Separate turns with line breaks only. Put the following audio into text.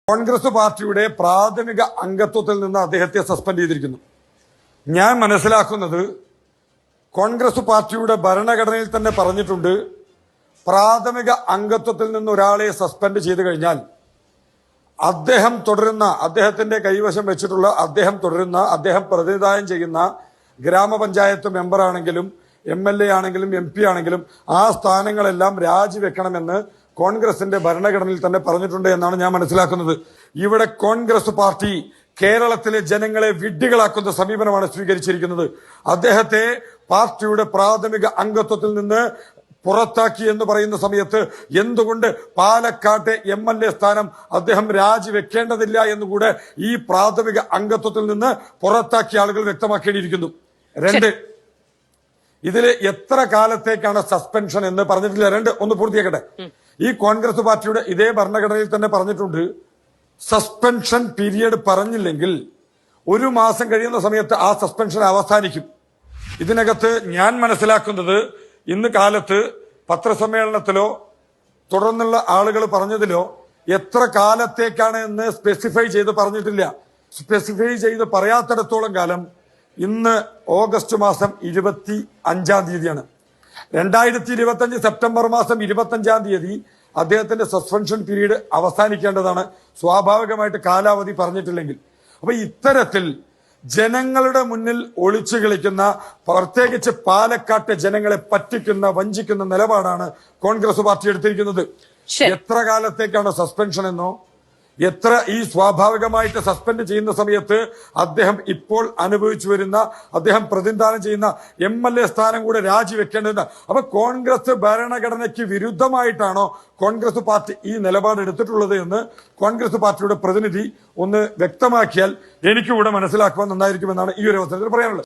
കോൺഗ്രസ് പാർട്ടിയുടെ പ്രാഥമിക അംഗത്വത്തിൽ നിന്ന് അദ്ദേഹത്തെ സസ്പെൻഡ് ചെയ്തിരിക്കുന്നു. ഞാൻ മനസ്സിലാക്കുന്നത് കോൺഗ്രസ് പാർട്ടിയുടെ ഭരണഘടനയിൽ തന്നെ പറഞ്ഞിട്ടുണ്ട്, പ്രാഥമിക അംഗത്വത്തിൽ നിന്ന് ഒരാളെ സസ്പെൻഡ് ചെയ്തു കഴിഞ്ഞാൽ അദ്ദേഹത്തിന്റെ കൈവശം വെച്ചിട്ടുള്ള അദ്ദേഹം പ്രതിനിധാനം ചെയ്യുന്ന ഗ്രാമപഞ്ചായത്ത് മെമ്പറാണെങ്കിലും MLA ആണെങ്കിലും MP ആണെങ്കിലും ആ സ്ഥാനങ്ങളെല്ലാം രാജിവെക്കണമെന്ന് കോൺഗ്രസിന്റെ ഭരണഘടനയിൽ തന്നെ പറഞ്ഞിട്ടുണ്ട് എന്നാണ് ഞാൻ മനസ്സിലാക്കുന്നത്. ഇവിടെ കോൺഗ്രസ് പാർട്ടി കേരളത്തിലെ ജനങ്ങളെ വിഡ്ഢികളാക്കുന്ന സമീപനമാണ് സ്വീകരിച്ചിരിക്കുന്നത്. അദ്ദേഹത്തെ പാർട്ടിയുടെ പ്രാഥമിക അംഗത്വത്തിൽ നിന്ന് പുറത്താക്കി എന്ന് പറയുന്ന സമയത്ത് എന്തുകൊണ്ട് പാലക്കാട്ടെ MLA സ്ഥാനം അദ്ദേഹം രാജിവെക്കേണ്ടതില്ല എന്നുകൂടെ ഈ പ്രാഥമിക അംഗത്വത്തിൽ നിന്ന് പുറത്താക്കിയ ആളുകൾ വ്യക്തമാക്കേണ്ടിയിരിക്കുന്നു. 2, ഇതില് എത്ര കാലത്തേക്കാണ് സസ്പെൻഷൻ എന്ന് പറഞ്ഞിട്ടില്ല. 2, ഒന്ന് പൂർത്തിയാക്കട്ടെ. ഈ കോൺഗ്രസ് പാർട്ടിയുടെ ഇതേ ഭരണഘടനയിൽ തന്നെ പറഞ്ഞിട്ടുണ്ട്, സസ്പെൻഷൻ പീരിയഡ് പറഞ്ഞില്ലെങ്കിൽ 1 മാസം കഴിയുന്ന സമയത്ത് ആ സസ്പെൻഷൻ അവസാനിക്കും. ഇതിനകത്ത് ഞാൻ മനസ്സിലാക്കുന്നത് ഇന്ന് കാലത്ത് പത്രസമ്മേളനത്തിലോ തുടർന്നുള്ള ആളുകൾ പറഞ്ഞതിലോ എത്ര കാലത്തേക്കാണ് എന്ന് സ്പെസിഫൈ ചെയ്ത് പറഞ്ഞിട്ടില്ല. സ്പെസിഫൈ ചെയ്ത് പറയാത്തിടത്തോളം കാലം ഇന്ന് ഓഗസ്റ്റ് മാസം 25-ാം തീയതിയാണ്. 2025 സെപ്റ്റംബർ മാസം 25-ാം തീയതി അദ്ദേഹത്തിന്റെ സസ്പെൻഷൻ പീരീഡ് അവസാനിക്കേണ്ടതാണ്, സ്വാഭാവികമായിട്ട് കാലാവധി പറഞ്ഞിട്ടില്ലെങ്കിൽ. അപ്പൊ ഇത്തരത്തിൽ ജനങ്ങളുടെ മുന്നിൽ ഒളിച്ചു കളിക്കുന്ന, പ്രത്യേകിച്ച് പാലക്കാട്ടെ ജനങ്ങളെ പറ്റിക്കുന്ന, വഞ്ചിക്കുന്ന നിലപാടാണ് കോൺഗ്രസ് പാർട്ടി എടുത്തിരിക്കുന്നത്. എത്ര കാലത്തേക്കാണ് സസ്പെൻഷൻ എന്നോ, എത്ര ഈ സ്വാഭാവികമായിട്ട് സസ്പെൻഡ് ചെയ്യുന്ന സമയത്ത് ഇപ്പോൾ അദ്ദേഹം പ്രതിനിധാനം ചെയ്യുന്ന MLA സ്ഥാനം കൂടെ രാജിവെക്കേണ്ടത്. അപ്പൊ കോൺഗ്രസ് ഭരണഘടനയ്ക്ക് വിരുദ്ധമായിട്ടാണോ കോൺഗ്രസ് പാർട്ടി ഈ നിലപാട് എടുത്തിട്ടുള്ളത് എന്ന് കോൺഗ്രസ് പാർട്ടിയുടെ പ്രതിനിധി ഒന്ന് വ്യക്തമാക്കിയാൽ എനിക്കൂടെ മനസ്സിലാക്കുവാൻ നന്നായിരിക്കുമെന്നാണ് ഈ ഒരു അവസരത്തിൽ പറയാനുള്ളത്.